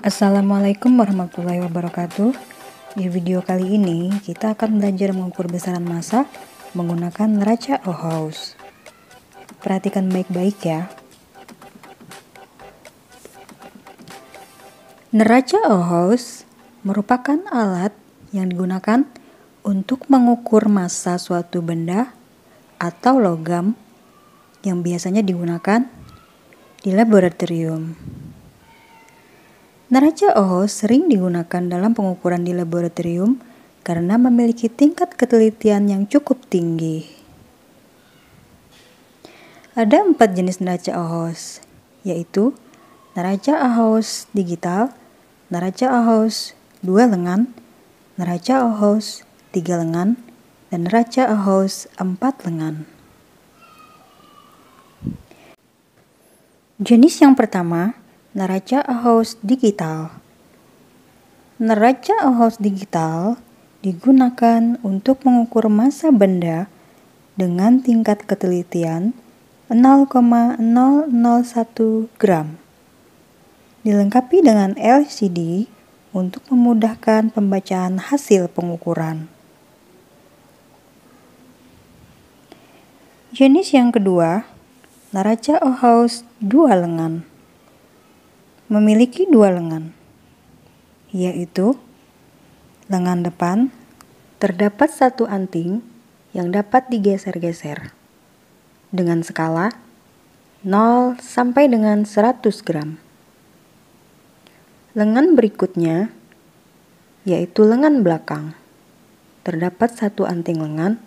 Assalamualaikum warahmatullahi wabarakatuh. Di video kali ini kita akan belajar mengukur besaran massa menggunakan neraca Ohaus. Perhatikan baik-baik ya. Neraca Ohaus merupakan alat yang digunakan untuk mengukur massa suatu benda atau logam yang biasanya digunakan di laboratorium. Neraca Ohaus sering digunakan dalam pengukuran di laboratorium karena memiliki tingkat ketelitian yang cukup tinggi. Ada 4 jenis neraca Ohaus, yaitu neraca Ohaus digital, neraca Ohaus 2 lengan, neraca Ohaus 3 lengan, dan neraca Ohaus 4 lengan. Jenis yang pertama, neraca Ohaus digital. Neraca Ohaus digital digunakan untuk mengukur massa benda dengan tingkat ketelitian 0,001 gram. Dilengkapi dengan LCD untuk memudahkan pembacaan hasil pengukuran. Jenis yang kedua, neraca Ohaus 2 lengan. Memiliki 2 lengan, yaitu lengan depan terdapat satu anting yang dapat digeser-geser dengan skala 0 sampai dengan 100 gram. Lengan berikutnya yaitu lengan belakang. Terdapat satu anting lengan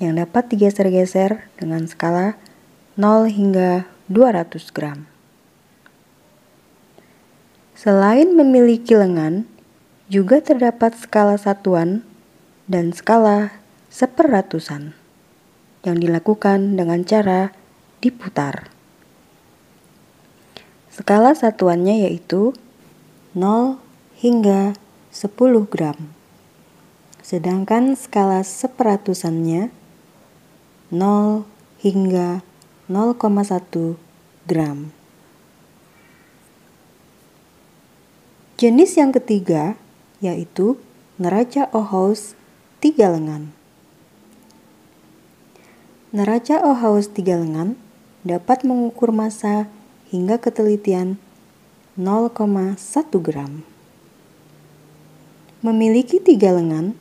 yang dapat digeser-geser dengan skala 0 hingga 200 gram. Selain memiliki lengan, juga terdapat skala satuan dan skala seperatusan yang dilakukan dengan cara diputar. Skala satuannya yaitu 0 hingga 10 gram, sedangkan skala seperatusannya 0 hingga 0,1 gram. Jenis yang ketiga yaitu neraca Ohaus 3 lengan. Neraca Ohaus 3 lengan dapat mengukur massa hingga ketelitian 0,1 gram. Memiliki 3 lengan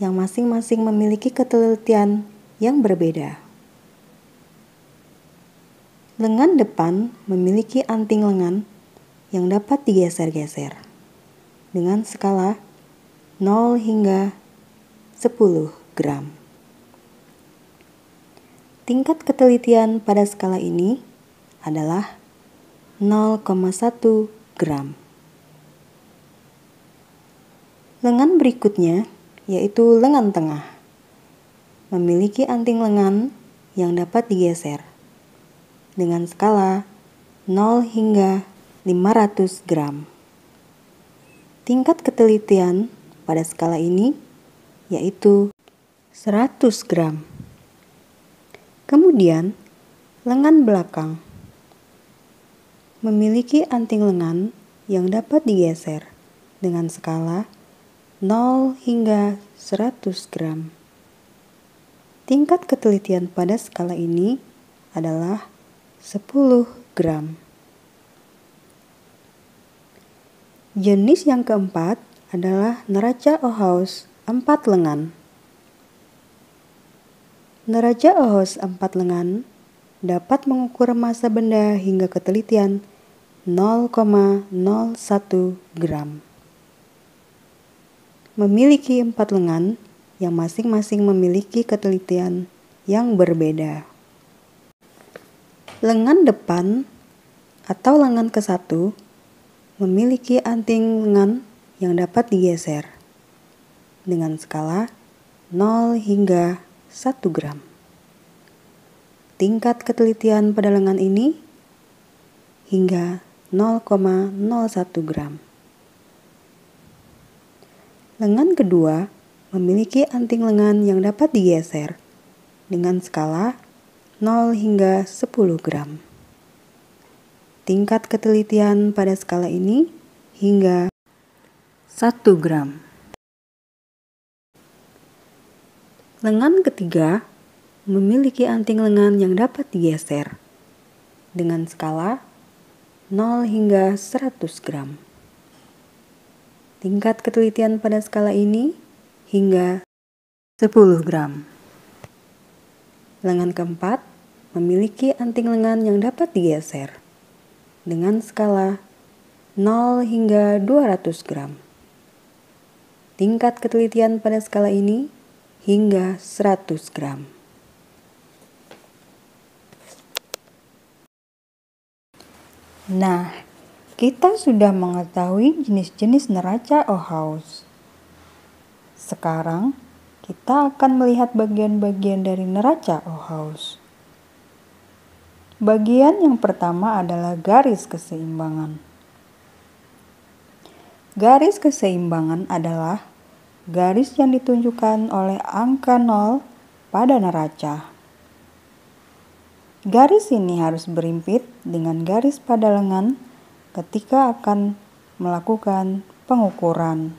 yang masing-masing memiliki ketelitian yang berbeda. Lengan depan memiliki anting lengan yang dapat digeser-geser dengan skala 0 hingga 10 gram. Tingkat ketelitian pada skala ini adalah 0,1 gram. Lengan berikutnya yaitu lengan tengah. Memiliki anting lengan yang dapat digeser dengan skala 0 hingga 500 gram. Tingkat ketelitian pada skala ini yaitu 100 gram. Kemudian, lengan belakang memiliki anting lengan yang dapat digeser dengan skala 0 hingga 100 gram. Tingkat ketelitian pada skala ini adalah 10 gram. Jenis yang keempat adalah neraca Ohaus 4 lengan. Neraca Ohaus 4 lengan dapat mengukur massa benda hingga ketelitian 0,01 gram. Memiliki 4 lengan yang masing-masing memiliki ketelitian yang berbeda. Lengan depan atau lengan ke-1 memiliki anting lengan yang dapat digeser dengan skala 0 hingga 1 gram. Tingkat ketelitian pada lengan ini hingga 0,01 gram. Lengan kedua memiliki anting lengan yang dapat digeser dengan skala 0 hingga 10 gram. Tingkat ketelitian pada skala ini hingga 1 gram. Lengan ketiga memiliki anting lengan yang dapat digeser dengan skala 0 hingga 100 gram. Tingkat ketelitian pada skala ini hingga 10 gram. Lengan keempat memiliki anting lengan yang dapat digeser dengan skala 0 hingga 200 gram. Tingkat ketelitian pada skala ini hingga 100 gram. Nah, kita sudah mengetahui jenis-jenis neraca Ohaus. Sekarang, kita akan melihat bagian-bagian dari neraca Ohaus. Bagian yang pertama adalah garis keseimbangan. Garis keseimbangan adalah garis yang ditunjukkan oleh angka 0 pada neraca. Garis ini harus berimpit dengan garis pada lengan ketika akan melakukan pengukuran.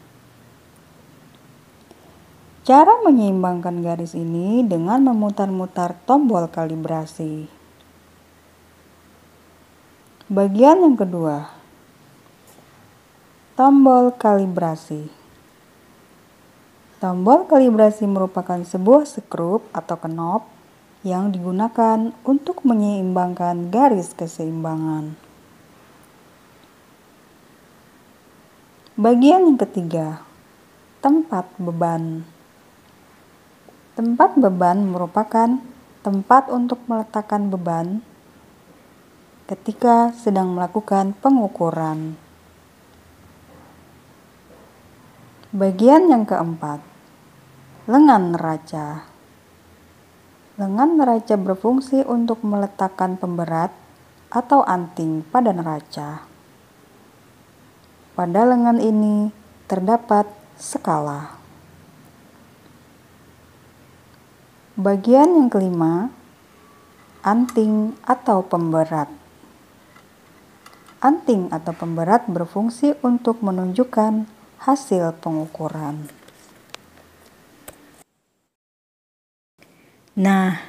Cara menyeimbangkan garis ini dengan memutar-mutar tombol kalibrasi. Bagian yang kedua, tombol kalibrasi. Tombol kalibrasi merupakan sebuah skrup atau knob yang digunakan untuk menyeimbangkan garis keseimbangan. Bagian yang ketiga, tempat beban. Tempat beban merupakan tempat untuk meletakkan beban ketika sedang melakukan pengukuran. Bagian yang keempat, lengan neraca. Lengan neraca berfungsi untuk meletakkan pemberat atau anting pada neraca. Pada lengan ini terdapat skala. Bagian yang kelima, anting atau pemberat. Anting atau pemberat berfungsi untuk menunjukkan hasil pengukuran. Nah,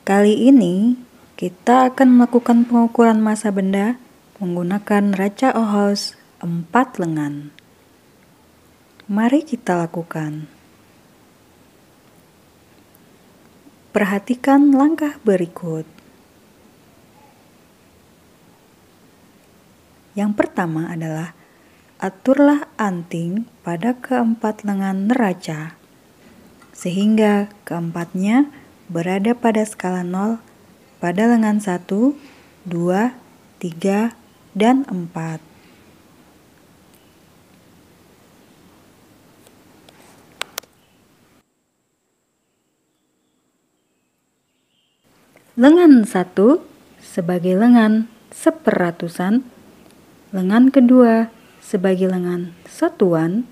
kali ini kita akan melakukan pengukuran massa benda menggunakan neraca Ohaus 4 lengan. Mari kita lakukan. Perhatikan langkah berikut. Yang pertama adalah aturlah anting pada keempat lengan neraca, sehingga keempatnya berada pada skala 0 pada lengan 1, 2, 3, dan 4. Lengan 1 sebagai lengan seperatusan, lengan kedua sebagai lengan satuan,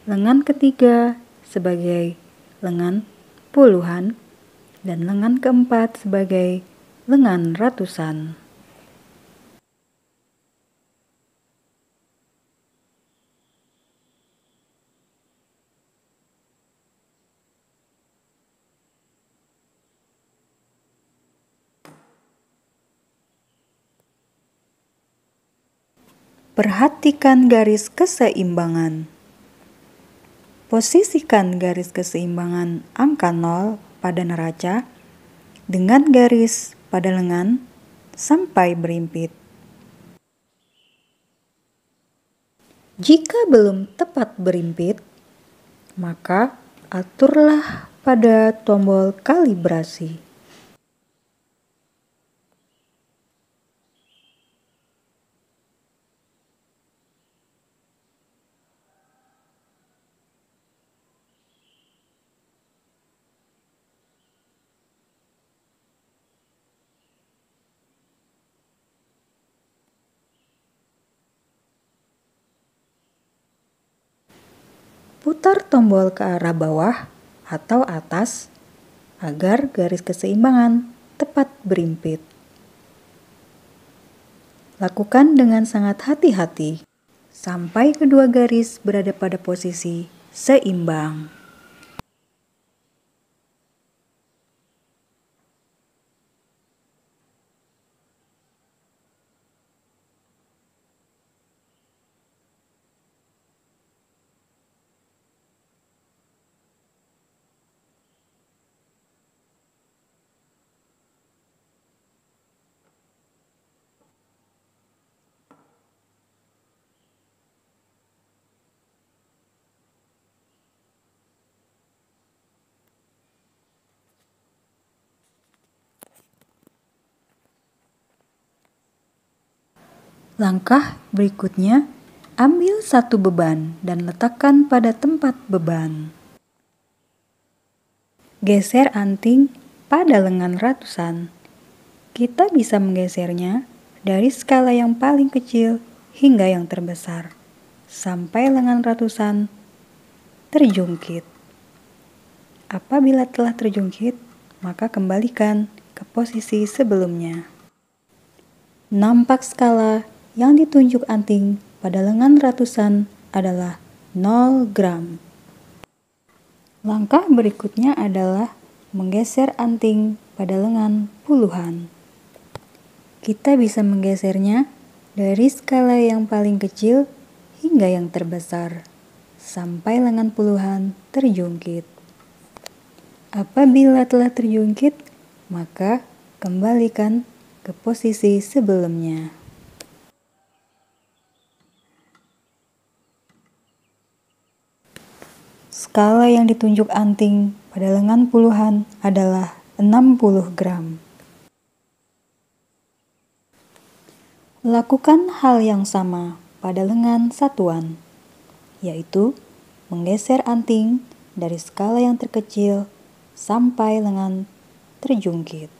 lengan ketiga sebagai lengan puluhan, dan lengan keempat sebagai lengan ratusan. Perhatikan garis keseimbangan. Posisikan garis keseimbangan angka 0 pada neraca dengan garis pada lengan sampai berimpit. Jika belum tepat berimpit, maka aturlah pada tombol kalibrasi. Putar tombol ke arah bawah atau atas agar garis keseimbangan tepat berimpit. Lakukan dengan sangat hati-hati sampai kedua garis berada pada posisi seimbang. Langkah berikutnya, ambil satu beban dan letakkan pada tempat beban. Geser anting pada lengan ratusan. Kita bisa menggesernya dari skala yang paling kecil hingga yang terbesar, sampai lengan ratusan terjungkit. Apabila telah terjungkit, maka kembalikan ke posisi sebelumnya. Nampak skala yang ditunjuk anting pada lengan ratusan adalah 0 gram. Langkah berikutnya adalah menggeser anting pada lengan puluhan. Kita bisa menggesernya dari skala yang paling kecil hingga yang terbesar, sampai lengan puluhan terjungkit. Apabila telah terjungkit, maka kembalikan ke posisi sebelumnya. Skala yang ditunjuk anting pada lengan puluhan adalah 60 gram. Lakukan hal yang sama pada lengan satuan, yaitu menggeser anting dari skala yang terkecil sampai lengan terjungkit.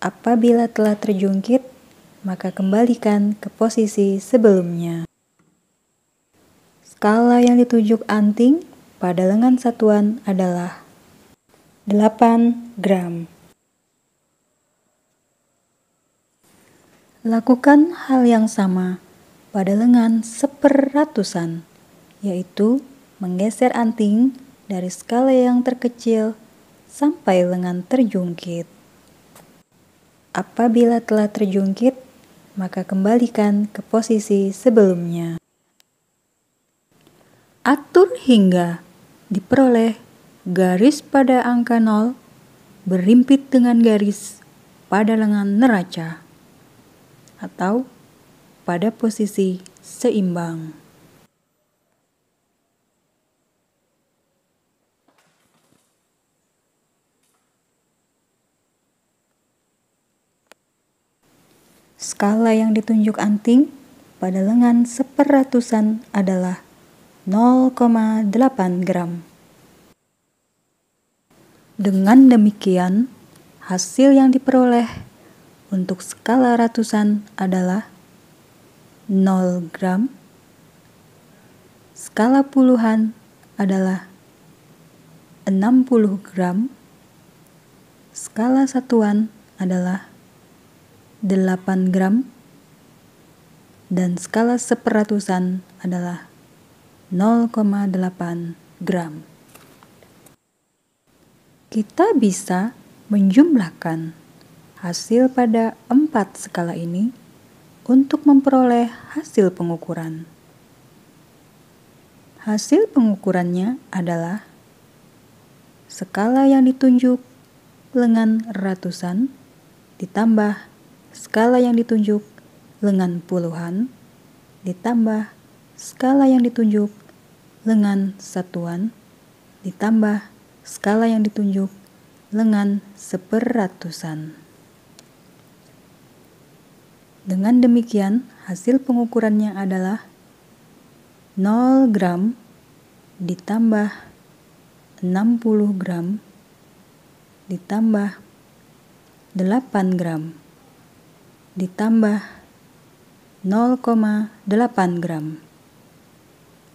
Apabila telah terjungkit, maka kembalikan ke posisi sebelumnya. Skala yang ditunjuk anting pada lengan satuan adalah 8 gram. Lakukan hal yang sama pada lengan seperratusan, yaitu menggeser anting dari skala yang terkecil sampai lengan terjungkit. Apabila telah terjungkit, maka kembalikan ke posisi sebelumnya. Atur hingga diperoleh garis pada angka 0 berimpit dengan garis pada lengan neraca atau pada posisi seimbang. Skala yang ditunjuk anting pada lengan seperratusan adalah 0,8 gram. Dengan demikian, hasil yang diperoleh untuk skala ratusan adalah 0 gram, skala puluhan adalah 60 gram, skala satuan adalah 8 gram, dan skala seperratusan adalah 0,8 gram. Kita bisa menjumlahkan hasil pada 4 skala ini untuk memperoleh hasil pengukuran. Hasil pengukurannya adalah skala yang ditunjuk lengan ratusan ditambah skala yang ditunjuk lengan puluhan ditambah skala yang ditunjuk lengan satuan ditambah skala yang ditunjuk lengan seperratusan. Dengan demikian, hasil pengukurannya adalah 0 gram ditambah 60 gram ditambah 8 gram ditambah 0,8 gram.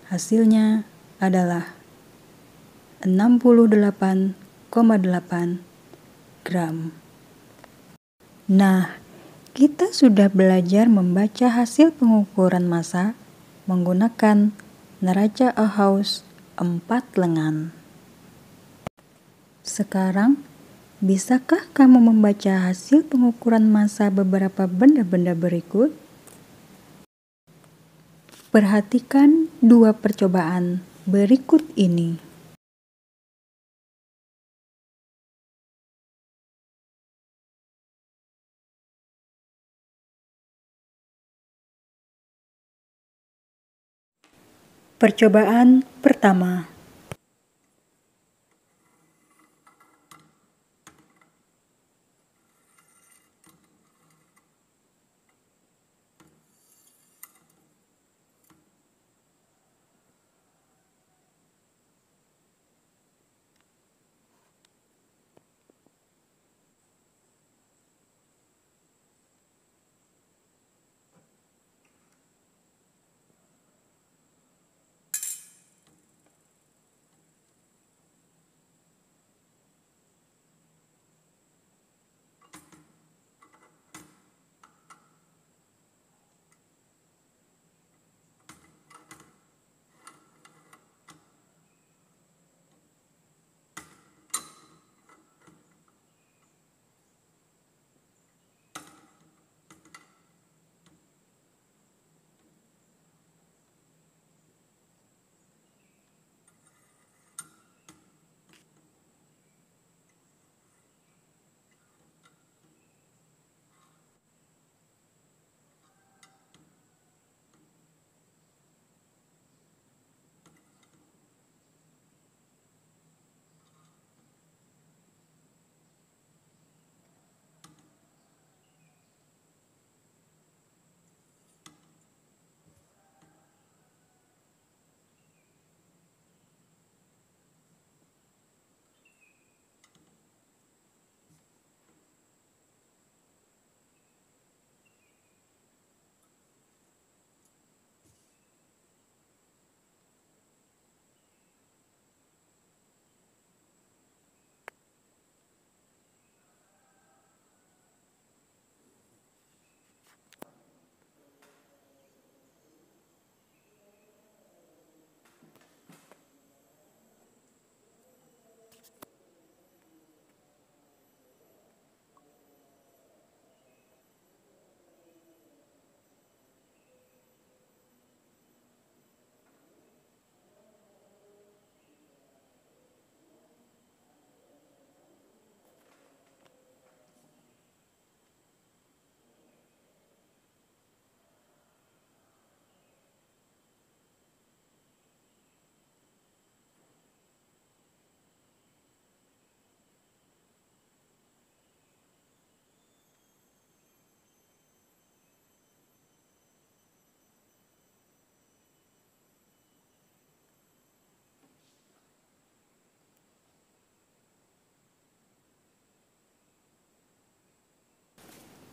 Hasilnya adalah 68,8 gram. Nah, kita sudah belajar membaca hasil pengukuran massa menggunakan neraca Ahaus 4 lengan. Sekarang, bisakah kamu membaca hasil pengukuran massa beberapa benda-benda berikut? Perhatikan dua percobaan berikut ini. Percobaan pertama.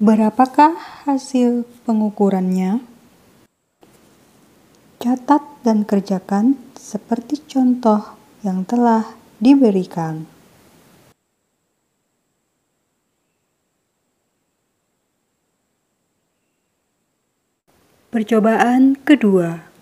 Berapakah hasil pengukurannya? Catat dan kerjakan seperti contoh yang telah diberikan. Percobaan kedua.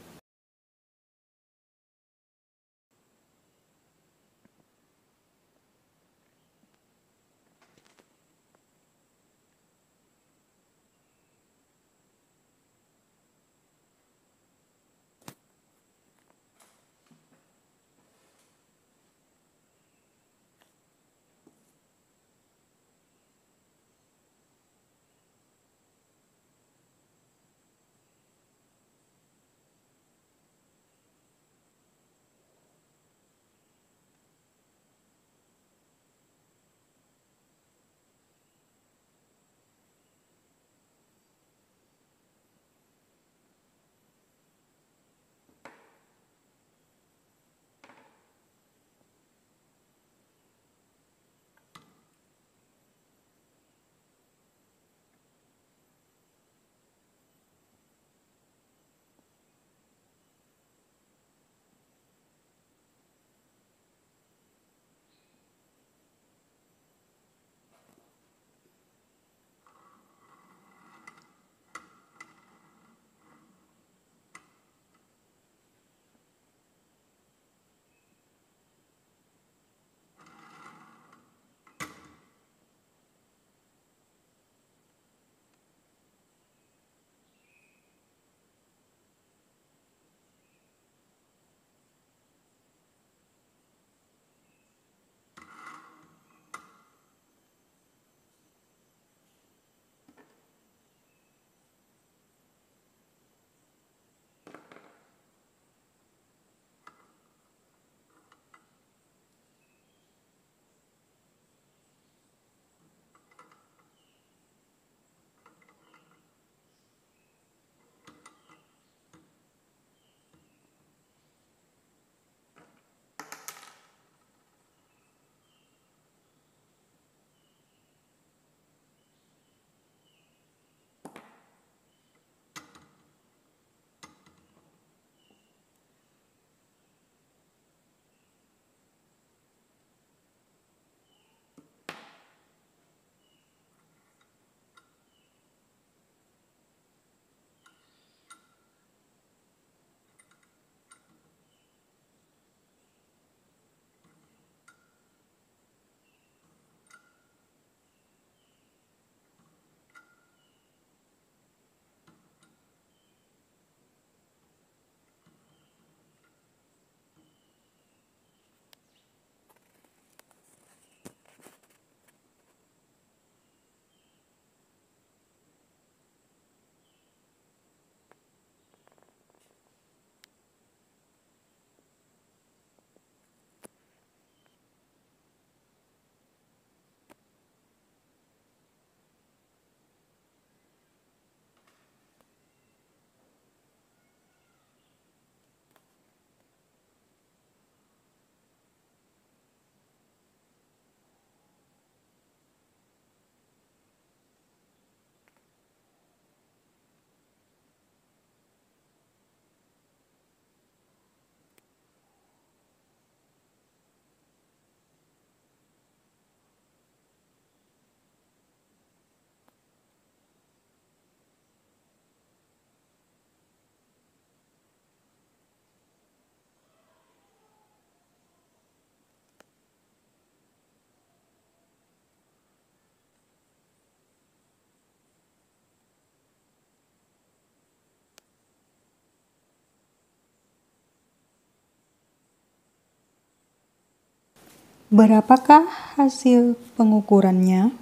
Berapakah hasil pengukurannya?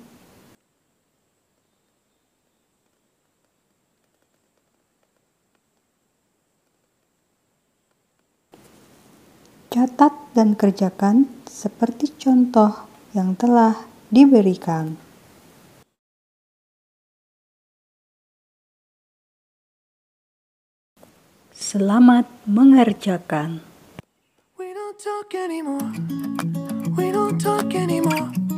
Catat dan kerjakan seperti contoh yang telah diberikan. Selamat mengerjakan. We don't talk anymore. We don't talk anymore.